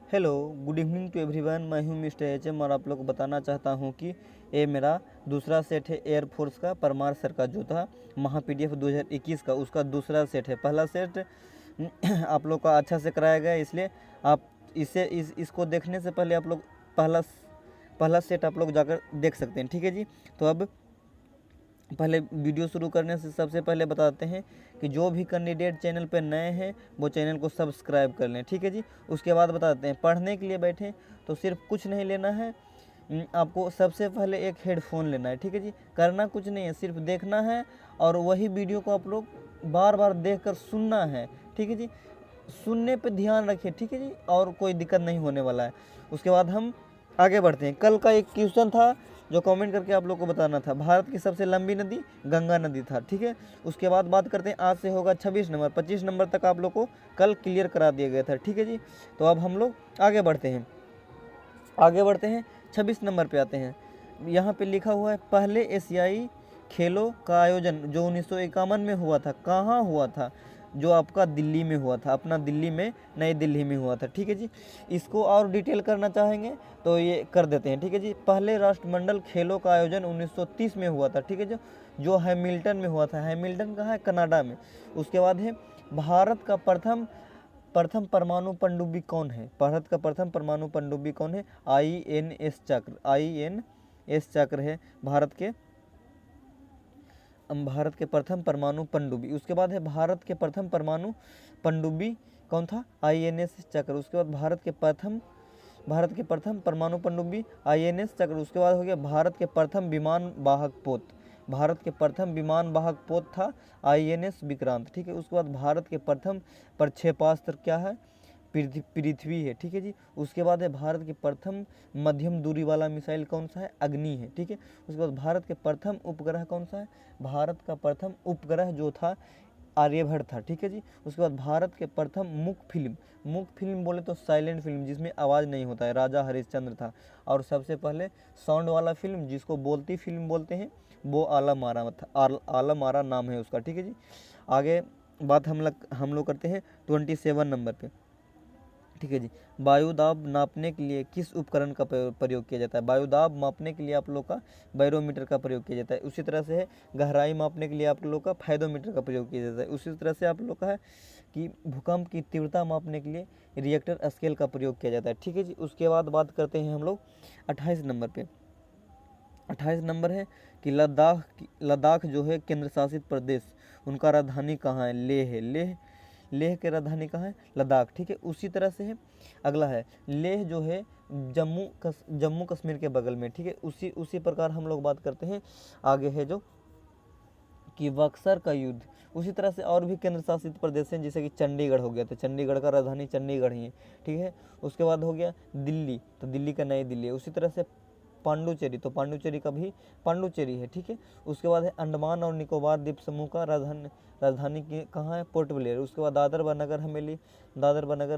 Hello, good evening to everyone. मैं हूं mister HM और आप लोग को बताना चाहता हूं कि ये मेरा दूसरा सेट है एयरफोर्स का परमार सर का जो था महा पीडीएफ 2021 का, उसका दूसरा सेट है। पहला सेट आप लोग का अच्छा से कराया गया, इसलिए आप इसको देखने से पहले आप लोग पहला सेट आप लोग जाकर देख सकते हैं। ठीक है जी। तो अब पहले वीडियो शुरू करने से सबसे पहले बताते हैं कि जो भी कैंडिडेट चैनल पर नए हैं वो चैनल को सब्सक्राइब कर लें। ठीक है जी। उसके बाद बताते हैं, पढ़ने के लिए बैठें तो सिर्फ कुछ नहीं लेना है, आपको सबसे पहले एक हेडफोन लेना है। ठीक है जी। करना कुछ नहीं है, सिर्फ देखना है और वही वीडियो को आप लोग बार बार देख कर सुनना है। ठीक है जी। सुनने पे ध्यान रखिए। ठीक है जी। और कोई दिक्कत नहीं होने वाला है। उसके बाद हम आगे बढ़ते हैं। कल का एक क्वेश्चन था जो कमेंट करके आप लोग को बताना था, भारत की सबसे लंबी नदी गंगा नदी था। ठीक है। उसके बाद बात करते हैं, आज से होगा 26 नंबर, 25 नंबर तक आप लोग को कल क्लियर करा दिया गया था। ठीक है जी। तो अब हम लोग आगे बढ़ते हैं 26 नंबर पे आते हैं। यहाँ पे लिखा हुआ है, पहले एशियाई खेलों का आयोजन जो 1951 में हुआ था, कहाँ हुआ था? जो आपका दिल्ली में हुआ था, अपना दिल्ली में, नई दिल्ली में हुआ था। ठीक है जी। इसको और डिटेल करना चाहेंगे तो ये कर देते हैं। ठीक है जी। पहले राष्ट्रमंडल खेलों का आयोजन 1930 में हुआ था। ठीक है जो हैमिल्टन में हुआ था। हैमिल्टन कहाँ है? कनाडा में। उसके बाद है, भारत का प्रथम प्रथम परमाणु पनडुब्बी कौन है? भारत का प्रथम परमाणु पनडुब्बी कौन है? INS चक्र है भारत के प्रथम परमाणु पनडुब्बी। उसके बाद है, भारत के प्रथम परमाणु पनडुब्बी कौन था? INS चक्र। उसके बाद भारत के प्रथम परमाणु पनडुब्बी INS चक्र। उसके बाद हो गया, भारत के प्रथम विमान वाहक पोत था INS विक्रांत। ठीक है। उसके बाद भारत के प्रथम प्रक्षेपास्त्र क्या है? पृथ्वी है। ठीक है जी। उसके बाद है, भारत के प्रथम मध्यम दूरी वाला मिसाइल कौन सा है? अग्नि है। ठीक है। उसके बाद भारत के प्रथम उपग्रह कौन सा है? भारत का प्रथम उपग्रह जो था आर्यभट्ट था। ठीक है जी। उसके बाद भारत के प्रथम मुख फिल्म बोले तो साइलेंट फिल्म जिसमें आवाज़ नहीं होता है, राजा हरिश्चंद्र था। और सबसे पहले साउंड वाला फिल्म जिसको बोलती फिल्म बोलते हैं वो आलम आरा था। आलम आरा नाम है उसका। ठीक है जी। आगे बात हम लोग करते हैं 27 नंबर पे। ठीक है जी। वायु दाब नापने के लिए किस उपकरण का प्रयोग किया जाता है? वायु दाब मापने के लिए आप लोग का बैरोमीटर का प्रयोग किया जाता है। उसी तरह से है, गहराई मापने के लिए आप लोग का फाइडोमीटर का प्रयोग किया जाता है। उसी तरह से आप लोग का है कि भूकंप की तीव्रता मापने के लिए रिएक्टर स्केल का प्रयोग किया जाता है। ठीक है जी। उसके बाद बात करते हैं हम लोग 28 नंबर पे। 28 नंबर है कि लद्दाख जो है केंद्र शासित प्रदेश, उनका राजधानी कहाँ है? लेह है। लेह की राजधानी कहाँ है? लद्दाख। ठीक है। उसी तरह से है, अगला है, लेह जो है जम्मू कश्मीर के बगल में। ठीक है। उसी प्रकार हम लोग बात करते हैं, आगे है जो कि बक्सर का युद्ध। उसी तरह से और भी केंद्र शासित प्रदेश हैं, जैसे कि चंडीगढ़ हो गया, तो चंडीगढ़ का राजधानी चंडीगढ़ ही है। ठीक है। उसके बाद हो गया दिल्ली, तो दिल्ली का नई दिल्ली है। उसी तरह से पांडुचेरी, तो पांडुचेरी का भी पांडुचेरी है। ठीक है। उसके बाद है, अंडमान और निकोबार द्वीप समूह का राजधानी की कहाँ है? Port Blair. उसके बाद दादर व नगर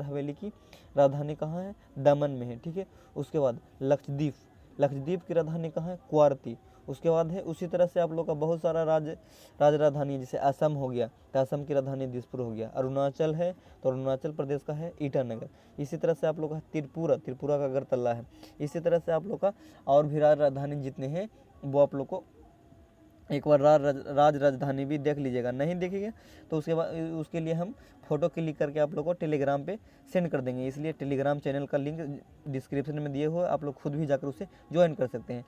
हवेली की राजधानी कहाँ है? दमन में है। ठीक है। उसके बाद लक्षद्वीप की राजधानी कहाँ है? क्वारती। उसके बाद है, उसी तरह से आप लोग का बहुत सारा राजधानी है, जैसे असम हो गया तो असम की राजधानी दिसपुर हो गया। अरुणाचल है तो अरुणाचल प्रदेश का है ईटानगर। इसी तरह से आप लोग का त्रिपुरा का अगरतला है। इसी तरह से आप लोग का और भी राजधानी जितने हैं वो आप लोग को एक बार राजधानी भी देख लीजिएगा। नहीं देखेंगे तो उसके लिए हम फ़ोटो क्लिक करके आप लोग को टेलीग्राम पे सेंड कर देंगे, इसलिए टेलीग्राम चैनल का लिंक डिस्क्रिप्शन में दिए हुए, आप लोग खुद भी जाकर उसे ज्वाइन कर सकते हैं।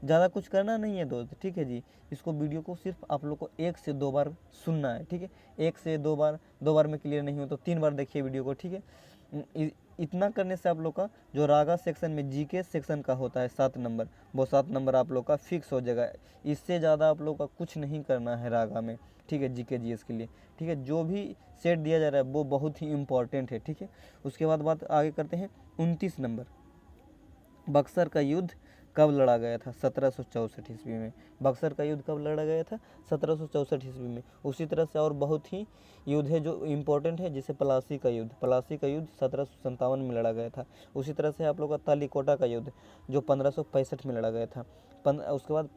ज़्यादा कुछ करना नहीं है दोस्त। ठीक है जी। इसको वीडियो को सिर्फ आप लोग को 1 से 2 बार सुनना है। ठीक है। 1 से 2 बार में क्लियर नहीं हो तो 3 बार देखिए वीडियो को। ठीक है। इतना करने से आप लोग का जो रागा सेक्शन में जीके सेक्शन का होता है 7 नंबर, वो 7 नंबर आप लोग का फिक्स हो जाएगा। इससे ज़्यादा आप लोग का कुछ नहीं करना है रागा में। ठीक है। जीके जीएस के लिए। ठीक है। जो भी सेट दिया जा रहा है वो बहुत ही इंपॉर्टेंट है। ठीक है। उसके बाद बात आगे करते हैं 29 नंबर। बक्सर का युद्ध कब लड़ा गया था? 1764 ईस्वी में। बक्सर का युद्ध कब लड़ा गया था? 1764 ईस्वी में। उसी तरह से और बहुत ही युद्ध है जो इम्पोर्टेंट है, जैसे प्लासी का युद्ध 1757 में लड़ा गया था। उसी तरह से आप लोग का तालीकोटा का युद्ध जो 1565 में लड़ा गया था। उसके बाद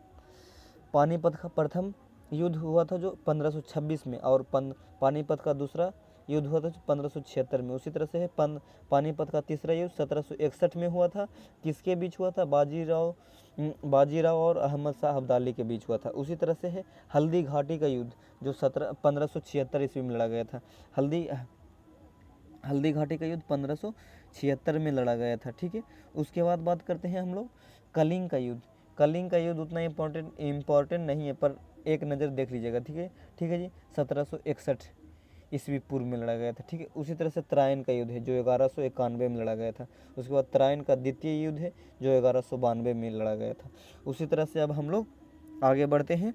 पानीपत का प्रथम युद्ध हुआ था जो 1526 में, और पानीपत का दूसरा युद्ध हुआ था 1576 में। उसी तरह से है पानीपत का तीसरा युद्ध 1761 में हुआ था। किसके बीच हुआ था? बाजीराव और अहमद शाह अब्दाली के बीच हुआ था। उसी तरह से है हल्दी घाटी का युद्ध जो 1576 ईस्वी में लड़ा गया था। हल्दी घाटी का युद्ध 1576 में लड़ा गया था, ठीक है। उसके बाद बात करते हैं हम लोग कलिंग का युद्ध। कलिंग का युद्ध उतना इम्पोर्टेंट नहीं है, पर एक नज़र देख लीजिएगा, ठीक है जी। 1761 ईस्वी पूर्व में लड़ा गया था, ठीक है। उसी तरह से त्रायन का युद्ध है जो 1191 में लड़ा गया था। उसके बाद त्रायन का द्वितीय युद्ध है जो 1192 में लड़ा गया था। उसी तरह से अब हम लोग आगे बढ़ते हैं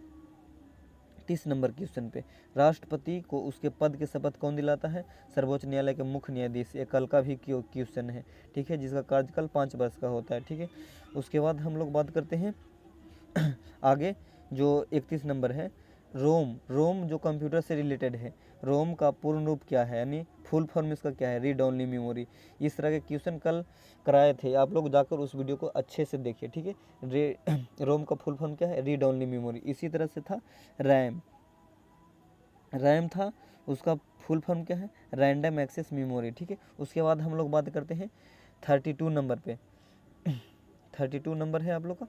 30 नंबर क्वेश्चन पे। राष्ट्रपति को उसके पद की शपथ कौन दिलाता है? सर्वोच्च न्यायालय के मुख्य न्यायाधीश। ये कल का भी क्वेश्चन है, ठीक है, जिसका कार्यकाल 5 वर्ष का होता है, ठीक है। उसके बाद हम लोग बात करते हैं आगे जो 31 नंबर है, रोम जो कंप्यूटर से रिलेटेड है। रोम का पूर्ण रूप क्या है, यानी फुल फॉर्म इसका क्या है? Read only memory. इस तरह के क्वेश्चन कल कराए थे, आप लोग जाकर उस वीडियो को अच्छे से देखिए, ठीक है। रोम का फुल फॉर्म क्या है? Read only memory. इसी तरह से था रैम था, उसका फुल फॉर्म क्या है? रैंडम एक्सेस मेमोरी, ठीक है। उसके बाद हम लोग बात करते हैं 32 नंबर पे। 32 नंबर है आप लोग का,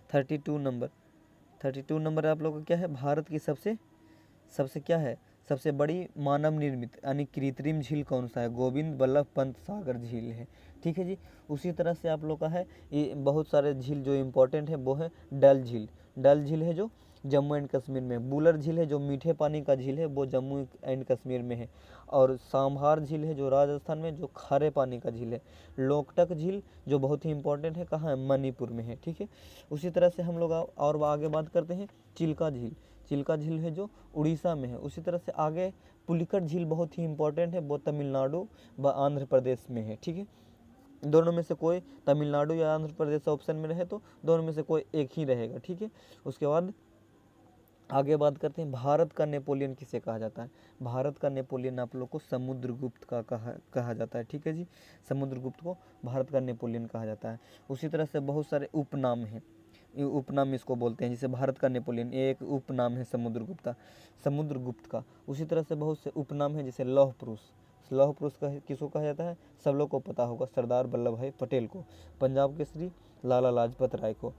32 नंबर आप लोग का क्या है? भारत की सबसे क्या है? सबसे बड़ी मानव निर्मित यानी कृत्रिम झील कौन सा है? गोविंद बल्लभ पंत सागर झील है, ठीक है जी। उसी तरह से आप लोग का है ये बहुत सारे झील जो इम्पोर्टेंट है वो है डल झील है जो जम्मू एंड कश्मीर में। बुलर झील है जो मीठे पानी का झील है, वो जम्मू एंड कश्मीर में है। और सांभार झील है जो राजस्थान में, जो खारे पानी का झील है। लोकटक झील जो बहुत ही इंपॉर्टेंट है, कहाँ है? मणिपुर में है, ठीक है। उसी तरह से हम लोग और आगे बात करते हैं चिल्का झील है जो उड़ीसा में है। उसी तरह से आगे पुलिकट झील बहुत ही इंपॉर्टेंट है, वो तमिलनाडु व आंध्र प्रदेश में है, ठीक है। दोनों में से कोई, तमिलनाडु या आंध्र प्रदेश ऑप्शन में रहे तो दोनों में से कोई एक ही रहेगा, ठीक है। उसके बाद आगे बात करते हैं भारत का नेपोलियन किसे कहा जाता है? भारत का नेपोलियन आप लोग को समुद्रगुप्त का कहा जाता है, ठीक है जी। समुद्रगुप्त को भारत का नेपोलियन कहा जाता है। उसी तरह से बहुत सारे उपनाम हैं, ये उपनाम इसको बोलते हैं, जैसे भारत का नेपोलियन ये एक उपनाम है समुद्रगुप्त का। उसी तरह से बहुत से उपनाम हैं, जैसे लौह पुरुष का किसको कहा जाता है? सब लोग को पता होगा, सरदार वल्लभ भाई पटेल को। पंजाब केसरी लाला लाजपत राय को।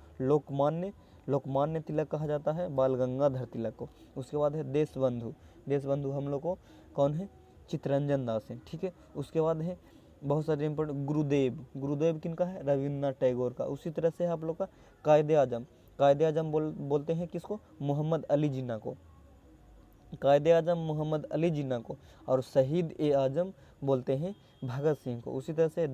लोकमान्य तिलक कहा जाता है बाल गंगाधर तिलक को। उसके बाद है देशबंधु हम लोग को कौन है? चित्तरंजन दास है, ठीक है। उसके बाद है बहुत सारे इंपॉर्टेंट गुरुदेव किनका है? रविन्द्रनाथ टैगोर का। उसी तरह से आप लोग का कायदे आजम बोलते हैं किसको? मोहम्मद अली जिन्ना को। कायदे आजम मोहम्मद अली जिन्ना को। और शहीद ए आजम बोलते हैं भगत सिंह को। उसी तरह से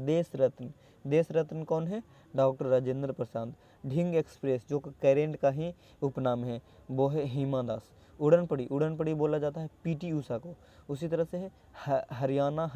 देश रत्न कौन है? डॉक्टर राजेंद्र प्रसाद। ढिंग एक्सप्रेस जो करेंट का ही उपनाम है वो है हिमा दास। उड़न पड़ी बोला जाता है पीटी उषा को। उसी तरह से है हरियाणा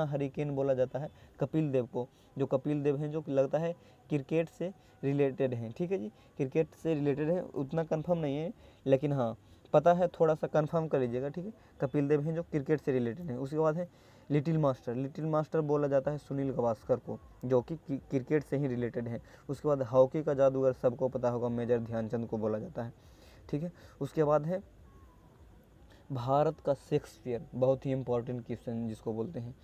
हरिकेन बोला जाता है कपिल देव को। जो कपिल देव हैं जो लगता है क्रिकेट से रिलेटेड हैं, ठीक है जी। क्रिकेट से रिलेटेड है, उतना कंफर्म नहीं है लेकिन हाँ पता है, थोड़ा सा कंफर्म कर लीजिएगा, ठीक है। कपिल देव हैं जो क्रिकेट से रिलेटेड हैं। उसके बाद है लिटिल मास्टर बोला जाता है सुनील गावस्कर को, जो कि क्रिकेट से ही रिलेटेड है। उसके बाद हॉकी का जादूगर सबको पता होगा मेजर ध्यानचंद को बोला जाता है, ठीक है। उसके बाद है भारत का शेक्सपियर, बहुत ही इंपॉर्टेंट क्वेश्चन जिसको बोलते हैं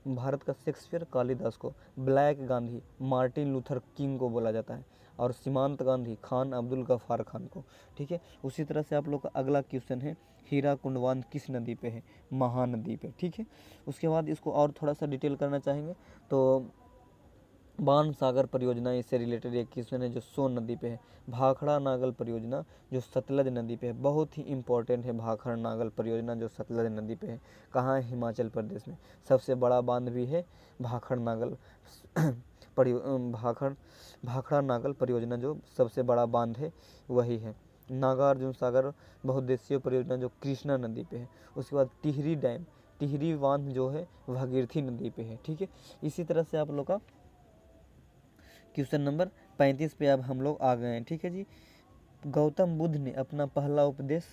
भारत का शेक्सपियर कालिदास को। Black Gandhi Martin Luther king को बोला जाता है। और सीमांत गांधी खान अब्दुल गफ्फार खान को, ठीक है। उसी तरह से आप लोग का अगला क्वेश्चन है हीरा कुंडवान किस नदी पे है? महानदी पे, ठीक है। उसके बाद इसको और थोड़ा सा डिटेल करना चाहेंगे तो बाण सागर परियोजना इससे रिलेटेड एक क्वेश्चन है जो सोन नदी पे है। भाखड़ा नागल परियोजना जो सतलज नदी पे है, बहुत ही इंपॉर्टेंट है। भाखड़ा नागल परियोजना जो सतलज नदी पे है, कहाँ है? हिमाचल प्रदेश में। सबसे बड़ा बांध भी है भाखड़ा नागल भाखड़ा नागल परियोजना जो सबसे बड़ा बांध है वही है। नागार्जुन सागर बहुउद्देशीय परियोजना जो कृष्णा नदी पे है। उसके बाद टिहरी बांध जो है भागीरथी नदी पे है, ठीक है। इसी तरह से आप लोग का क्वेश्चन नंबर 35 पे अब हम लोग आ गए हैं, ठीक है जी। गौतम बुद्ध ने अपना पहला उपदेश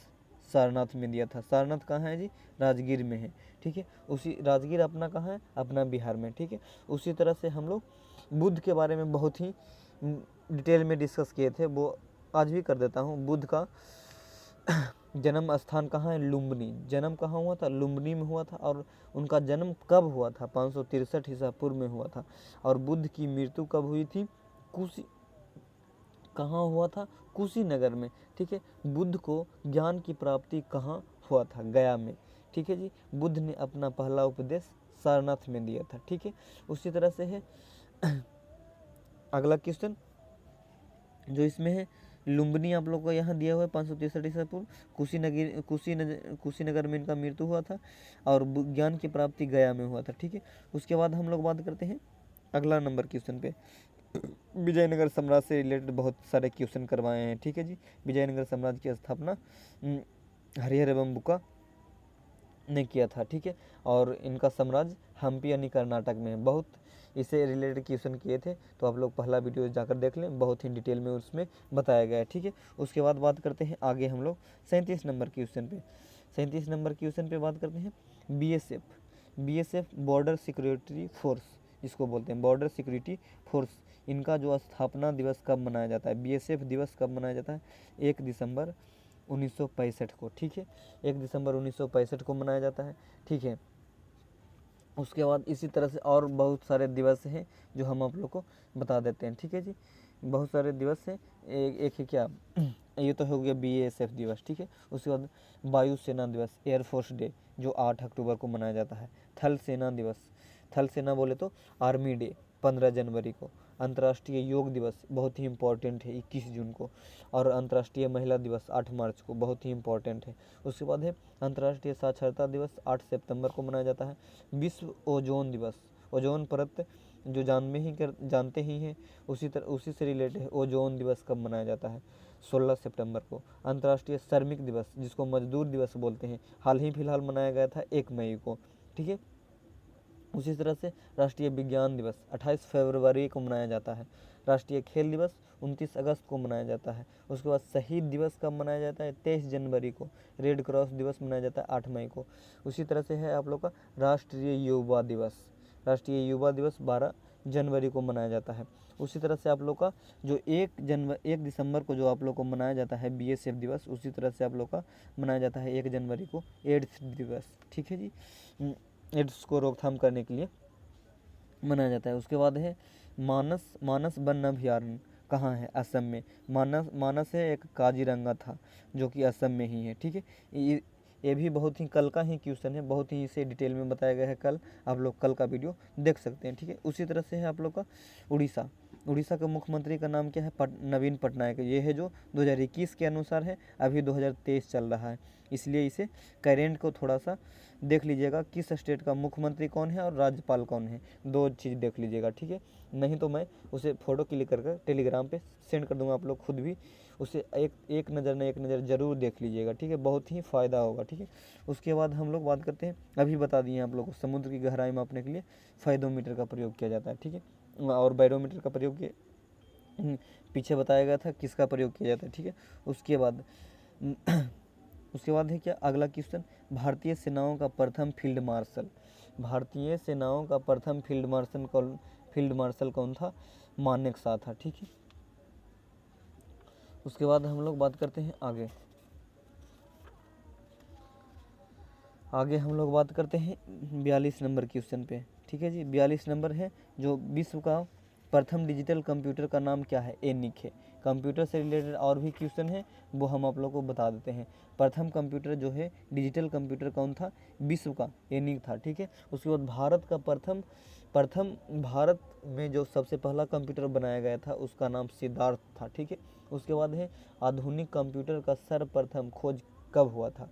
सारनाथ में दिया था। सारनाथ कहाँ है जी? राजगीर में है, ठीक है। उसी राजगीर अपना कहाँ है? अपना बिहार में, ठीक है। उसी तरह से हम लोग बुद्ध के बारे में बहुत ही डिटेल में डिस्कस किए थे, वो आज भी कर देता हूँ। बुद्ध का जन्म स्थान कहाँ है? लुम्बिनी। जन्म कहाँ हुआ था? लुम्बिनी में हुआ था। और उनका जन्म कब हुआ था? 563 ईसा पूर्व में हुआ था। और बुद्ध की मृत्यु कब हुई थी? कुशी कहाँ हुआ था? कुशीनगर में। ठीक है। बुद्ध को ज्ञान की प्राप्ति कहाँ हुआ था? गया में। ठीक है जी। बुद्ध ने अपना पहला उपदेश सारनाथ में दिया था। ठीक है। उसी तरह से है अगला क्वेश्चन जो इसमें है, लुम्बिनी आप लोग को यहाँ दिया हुआ है 563 ईसा पूर्व। कुशीनगर में इनका मृत्यु हुआ था। और ज्ञान की प्राप्ति गया में हुआ था। ठीक है। उसके बाद हम लोग बात करते हैं अगला नंबर क्वेश्चन पे। विजयनगर साम्राज्य से रिलेटेड बहुत सारे क्वेश्चन करवाए हैं। ठीक है जी। विजयनगर साम्राज्य की स्थापना हरिहर एवं बुक्का ने किया था। ठीक है। और इनका साम्राज्य हम्पी यानी कर्नाटक में है। बहुत इससे रिलेटेड क्वेश्चन किए थे, तो आप लोग पहला वीडियो जाकर देख लें, बहुत ही डिटेल में उसमें बताया गया है। ठीक है। उसके बाद बात करते हैं आगे हम लोग 37 नंबर क्वेश्चन पे। 37 नंबर क्वेश्चन पे बात करते हैं बीएसएफ बॉर्डर सिक्योरिटी फोर्स, जिसको बोलते हैं बॉर्डर सिक्योरिटी फोर्स। इनका जो स्थापना दिवस कब मनाया जाता है? बीएसएफ दिवस कब मनाया जाता है? 1 दिसंबर 1965 को। ठीक है। 1 दिसंबर 1965 को मनाया जाता है। ठीक है। उसके बाद इसी तरह से और बहुत सारे दिवस हैं जो हम आप लोग को बता देते हैं। ठीक है जी। बहुत सारे दिवस हैं। एक है क्या, ये तो हो गया बीएसएफ दिवस। ठीक है। उसके बाद वायुसेना दिवस, एयरफोर्स डे, जो 8 अक्टूबर को मनाया जाता है। थल सेना दिवस, थल सेना बोले तो आर्मी डे 15 जनवरी को। अंतर्राष्ट्रीय योग दिवस बहुत ही इम्पोर्टेंट है 21 जून को। और अंतर्राष्ट्रीय महिला दिवस 8 मार्च को, बहुत ही इम्पोर्टेंट है। उसके बाद है अंतर्राष्ट्रीय साक्षरता दिवस 8 सितंबर को मनाया जाता है। विश्व ओजोन दिवस, ओजोन परत जो जानते ही हैं, उसी से रिलेटेड है। ओजोन दिवस कब मनाया जाता है? 16 सितंबर को। अंतर्राष्ट्रीय श्रमिक दिवस, जिसको मजदूर दिवस बोलते हैं, हाल ही फिलहाल मनाया गया था 1 मई को। ठीक है। उसी तरह से राष्ट्रीय विज्ञान दिवस 28 फरवरी को मनाया जाता है। राष्ट्रीय खेल दिवस 29 अगस्त को मनाया जाता है। उसके बाद शहीद दिवस कब मनाया जाता है? 23 जनवरी को। रेड क्रॉस दिवस मनाया जाता है 8 मई को। उसी तरह से है आप लोग का राष्ट्रीय युवा दिवस, राष्ट्रीय युवा दिवस 12 जनवरी को मनाया जाता है। उसी तरह से आप लोग का जो 1 दिसंबर को जो आप लोग को मनाया जाता है बीएसएफ दिवस, उसी तरह से आप लोग का मनाया जाता है 1 जनवरी को एड्स दिवस। ठीक है जी। एड्स को रोकथाम करने के लिए मनाया जाता है। उसके बाद है मानस वन अभयारण्य कहाँ है? असम में। मानस है एक काजीरंगा था जो कि असम में ही है। ठीक है। ये भी बहुत ही कल का ही क्वेश्चन है, बहुत ही इसे डिटेल में बताया गया है कल, आप लोग कल का वीडियो देख सकते हैं। ठीक है। उसी तरह से है आप लोग का उड़ीसा। उड़ीसा के मुख्यमंत्री का नाम क्या है? नवीन पटनायक। ये है जो 2021 के अनुसार है, अभी 2023 चल रहा है, इसलिए इसे करेंट को थोड़ा सा देख लीजिएगा, किस स्टेट का मुख्यमंत्री कौन है और राज्यपाल कौन है, 2 चीज़ देख लीजिएगा। ठीक है। नहीं तो मैं उसे फ़ोटो क्लिक कर टेलीग्राम पे सेंड कर दूंगा, आप लोग खुद भी उसे एक नज़र ज़रूर देख लीजिएगा। ठीक है। बहुत ही फ़ायदा होगा। ठीक है। उसके बाद हम लोग बात करते हैं, अभी बता दिए आप लोग को, समुद्र की गहराई मापने के लिए फाइडोमीटर का प्रयोग किया जाता है। ठीक है। और बैरोमीटर का प्रयोग पीछे बताया गया था किसका प्रयोग किया जाता है। ठीक है। उसके बाद उसके बाद है क्या अगला क्वेश्चन, भारतीय सेनाओं का प्रथम फील्ड मार्शल। भारतीय सेनाओं का प्रथम फील्ड मार्शल कौन था? मानेकशॉ था। ठीक है। उसके बाद हम लोग बात करते हैं आगे हम लोग बात करते हैं 42 नंबर क्वेश्चन पे। ठीक है जी। 42 नंबर है जो विश्व का प्रथम डिजिटल कंप्यूटर का नाम क्या है? एनिक है। कंप्यूटर से रिलेटेड और भी क्वेश्चन है, वो हम आप लोग को बता देते हैं। प्रथम कंप्यूटर जो है डिजिटल कंप्यूटर कौन था? विश्व का एनिक था। ठीक है। उसके बाद भारत में जो सबसे पहला कंप्यूटर बनाया गया था उसका नाम सिद्धार्थ था। ठीक है। उसके बाद है आधुनिक कंप्यूटर का सर्वप्रथम खोज कब हुआ था?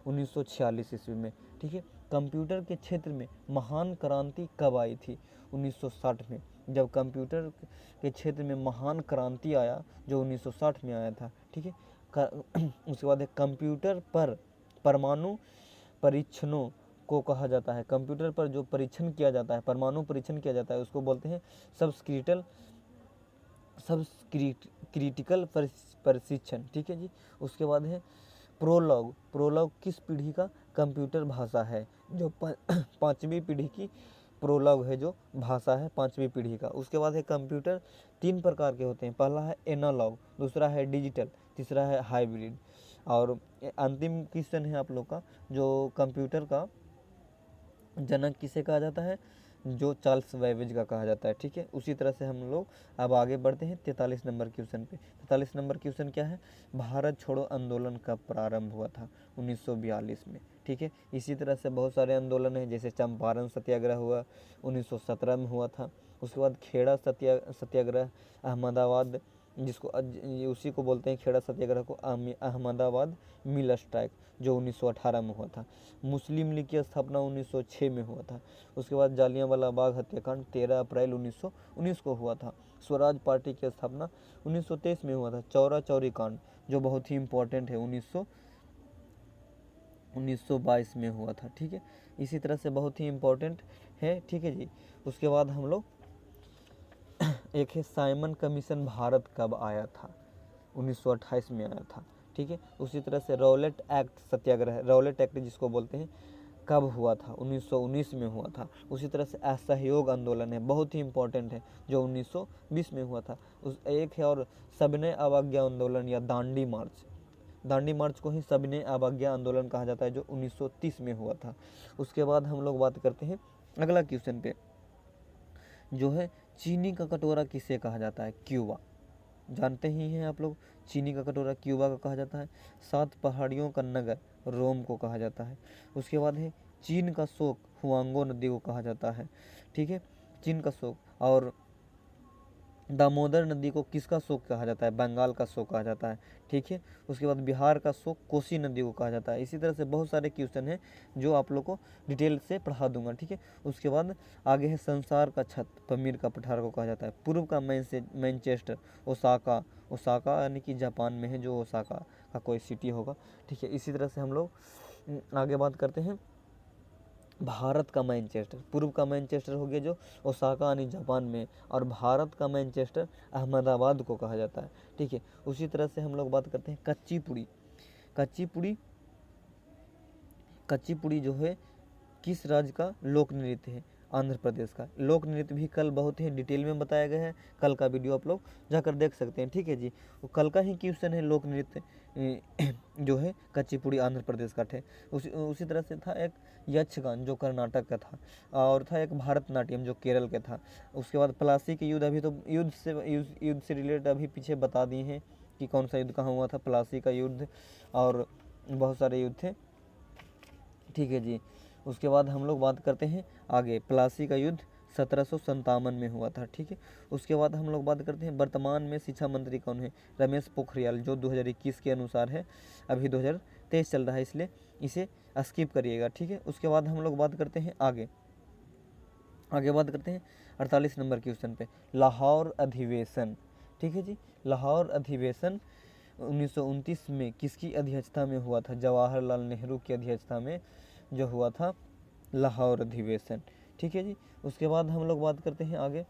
1946 ईस्वी में। ठीक है। कंप्यूटर के क्षेत्र में महान क्रांति कब आई थी? 1960 में, जब कंप्यूटर के क्षेत्र में महान क्रांति आया जो 1960 में आया था। ठीक है। उसके बाद है कंप्यूटर पर परमाणु परीक्षणों को कहा जाता है। कंप्यूटर पर जो परीक्षण किया जाता है, परमाणु परीक्षण किया जाता है, उसको बोलते हैं क्रिटिकल परीक्षण। ठीक है जी। उसके बाद है प्रोलॉग किस पीढ़ी का कंप्यूटर भाषा है? जो 5वीं पीढ़ी की प्रोलॉग है, जो भाषा है 5वीं पीढ़ी का। उसके बाद है कंप्यूटर 3 प्रकार के होते हैं, पहला है एनालॉग, दूसरा है डिजिटल, तीसरा है हाइब्रिड। और अंतिम क्वेश्चन है आप लोग का, जो कंप्यूटर का जनक किसे कहा जाता है, जो चार्ल्स बेबेज का कहा जाता है। ठीक है, उसी तरह से हम लोग अब आगे बढ़ते हैं 43 नंबर क्वेश्चन पे। 43 नंबर क्वेश्चन क्या है, भारत छोड़ो आंदोलन कब प्रारंभ हुआ था, 1942 में। ठीक है, इसी तरह से बहुत सारे आंदोलन हैं, जैसे चंपारण सत्याग्रह हुआ 1917 में हुआ था। उसके बाद खेड़ा सत्याग्रह अहमदाबाद, जिसको उसी को बोलते हैं खेड़ा सत्याग्रह को, अहमदाबाद मिल स्ट्राइक, जो 1918 में हुआ था। मुस्लिम लीग की स्थापना 1906 में हुआ था। उसके बाद जालियांवाला बाग हत्याकांड 13 अप्रैल 1919 को हुआ था। स्वराज पार्टी की स्थापना 1923 में हुआ था। चौरा चौरी कांड, जो बहुत ही इम्पोर्टेंट है, 1922 में हुआ था। ठीक है, इसी तरह से बहुत ही इम्पोर्टेंट है। ठीक है जी, उसके बाद हम लोग एक है साइमन कमीशन भारत कब आया था, 1928 में आया था। ठीक है, उसी तरह से रौलेट एक्ट सत्याग्रह, रौलेट एक्ट जिसको बोलते हैं, कब हुआ था, 1919 में हुआ था। उसी तरह से असहयोग आंदोलन है, बहुत ही इम्पोर्टेंट है, जो 1920 में हुआ था। उस एक है और सविनय अवज्ञा आंदोलन या दांडी मार्च, दांडी मार्च को ही सविनय अवज्ञा आंदोलन कहा जाता है, जो 1930 में हुआ था। उसके बाद हम लोग बात करते हैं अगला क्वेश्चन पे, जो है चीनी का कटोरा किसे कहा जाता है, क्यूबा। जानते ही हैं आप लोग, चीनी का कटोरा क्यूबा का कहा जाता है। 7 पहाड़ियों का नगर रोम को कहा जाता है। उसके बाद है चीन का शोक हुआंगो नदी को कहा जाता है। ठीक है, चीन का शोक। और दामोदर नदी को किसका शोक कहा जाता है, बंगाल का शोक कहा जाता है। ठीक है, उसके बाद बिहार का शोक कोसी नदी को कहा जाता है। इसी तरह से बहुत सारे क्वेश्चन हैं जो आप लोग को डिटेल से पढ़ा दूंगा। ठीक है, उसके बाद आगे है संसार का छत पमीर का पठार को कहा जाता है। पूर्व का मैनचेस्टर ओसाका, ओसाका यानी कि जापान में है, जो ओसाका का कोई सिटी होगा। ठीक है, इसी तरह से हम लोग आगे बात करते हैं भारत का मैनचेस्टर। पूर्व का मैनचेस्टर हो गया जो ओसाका यानी जापान में, और भारत का मैनचेस्टर अहमदाबाद को कहा जाता है। ठीक है, उसी तरह से हम लोग बात करते हैं कच्ची पुड़ी। कच्ची पुड़ी, कच्ची पुड़ी जो है किस राज्य का लोक नृत्य है, आंध्र प्रदेश का। लोक नृत्य भी कल बहुत ही डिटेल में बताया गया है, कल का वीडियो आप लोग जाकर देख सकते हैं। ठीक है जी, वो कल का ही क्वेश्चन है, लोक नृत्य जो है कच्चीपुड़ी आंध्र प्रदेश का थे। उसी तरह से था एक यक्षगान जो कर्नाटक का था, और था एक भारतनाट्यम जो केरल का था। उसके बाद प्लासी के युद्ध, अभी तो युद्ध से रिलेटेड अभी पीछे बता दिए हैं कि कौन सा युद्ध कहाँ हुआ था, प्लासी का युद्ध, और बहुत सारे युद्ध थे। ठीक है जी, उसके बाद हम लोग बात करते हैं आगे, प्लासी का युद्ध 1757 में हुआ था। ठीक है, उसके बाद हम लोग बात करते हैं वर्तमान में शिक्षा मंत्री कौन है, रमेश पोखरियाल, जो 2021 के अनुसार है, अभी 2023 चल रहा है, इसलिए इसे स्किप करिएगा। ठीक है, उसके बाद हम लोग बात करते हैं आगे बात करते हैं 48 नंबर क्वेश्चन पे, लाहौर अधिवेशन। ठीक है जी, लाहौर अधिवेशन 1929 में किसकी अध्यक्षता में हुआ था, जवाहरलाल नेहरू की अध्यक्षता में जो हुआ था लाहौर अधिवेशन। ठीक है जी, उसके बाद हम लोग बात करते हैं आगे,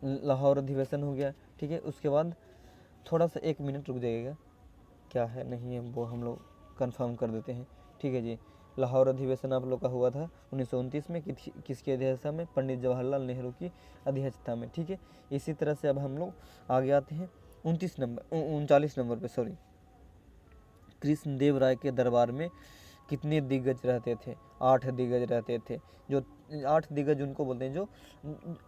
लाहौर अधिवेशन हो गया। ठीक है, उसके बाद थोड़ा सा 1 मिनट रुक जाइएगा, क्या है नहीं है वो हम लोग कंफर्म कर देते हैं। ठीक है जी, लाहौर अधिवेशन आप लोग का हुआ था 1929 में, किसकी अध्यक्षता में, पंडित जवाहरलाल नेहरू की अध्यक्षता में। ठीक है, इसी तरह से अब हम लोग आगे आते हैं 39 नंबर पे, सॉरी, कृष्णदेव राय के दरबार में कितने दिग्गज रहते थे, 8 दिग्गज रहते थे। जो 8 दिग्गज उनको बोलते हैं, जो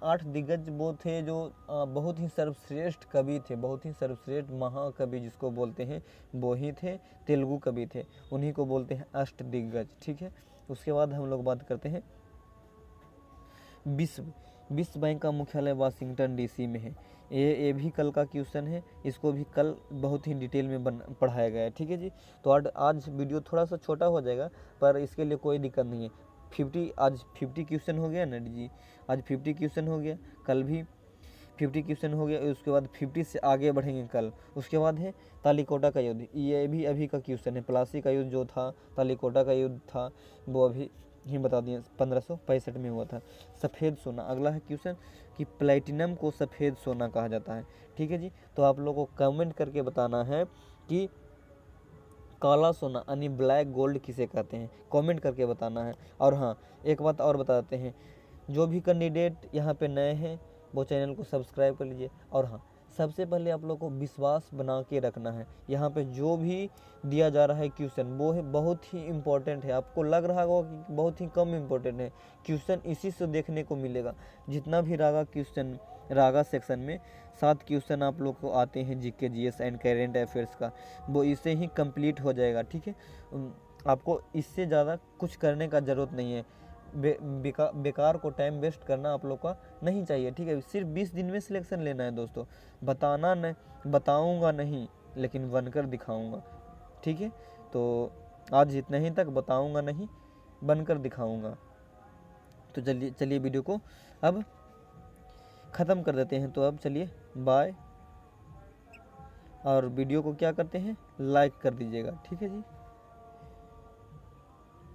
8 दिग्गज वो थे जो बहुत ही सर्वश्रेष्ठ कवि थे, बहुत ही सर्वश्रेष्ठ महाकवि जिसको बोलते हैं, वो ही थे, तेलुगु कवि थे, उन्हीं को बोलते हैं अष्ट दिग्गज। ठीक है, उसके बाद हम लोग बात करते हैं विश्व बैंक का मुख्यालय वाशिंगटन डीसी में है। ये भी कल का क्वेश्चन है, इसको भी कल बहुत ही डिटेल में पढ़ाया गया है। ठीक है जी, तो आज वीडियो थोड़ा सा छोटा हो जाएगा, पर इसके लिए कोई दिक्कत नहीं है। 50 क्वेश्चन हो गया ना जी, आज 50 क्वेश्चन हो गया, कल भी 50 क्वेश्चन हो गया, उसके बाद 50 से आगे बढ़ेंगे कल। उसके बाद है तालीकोटा का युद्ध, ये भी अभी का क्वेश्चन है। प्लासी का युद्ध जो था, तालीकोटा का युद्ध था, वो अभी ही बता दिए, 1565 में हुआ था। सफ़ेद सोना, अगला है क्वेश्चन कि प्लेटिनम को सफ़ेद सोना कहा जाता है। ठीक है जी, तो आप लोगों को कमेंट करके बताना है कि काला सोना यानी ब्लैक गोल्ड किसे कहते हैं, कमेंट करके बताना है। और हाँ, एक बात और बता देते हैं, जो भी कैंडिडेट यहाँ पे नए हैं वो चैनल को सब्सक्राइब कर लीजिए। और हाँ, सबसे पहले आप लोग को विश्वास बना के रखना है। यहाँ पे जो भी दिया जा रहा है क्वेश्चन वो है बहुत ही इम्पोर्टेंट है। आपको लग रहा होगा कि बहुत ही कम इम्पोर्टेंट है, क्वेश्चन इसी से देखने को मिलेगा। जितना भी रागा सेक्शन में 7 क्वेश्चन आप लोग को आते हैं GK GS and current affairs का, वो इससे ही कंप्लीट हो जाएगा, ठीक है। आपको इससे ज़्यादा कुछ करने का ज़रूरत नहीं है। बेकार को टाइम वेस्ट करना आप लोग का नहीं चाहिए, ठीक है। सिर्फ 20 दिन में सिलेक्शन लेना है दोस्तों। बताऊंगा नहीं लेकिन बनकर दिखाऊंगा, ठीक है। तो आज इतना ही तक, बताऊंगा नहीं बनकर दिखाऊंगा। तो चलिए वीडियो को अब ख़त्म कर देते हैं। तो अब चलिए बाय, और वीडियो को क्या करते हैं, लाइक कर दीजिएगा, ठीक है जी।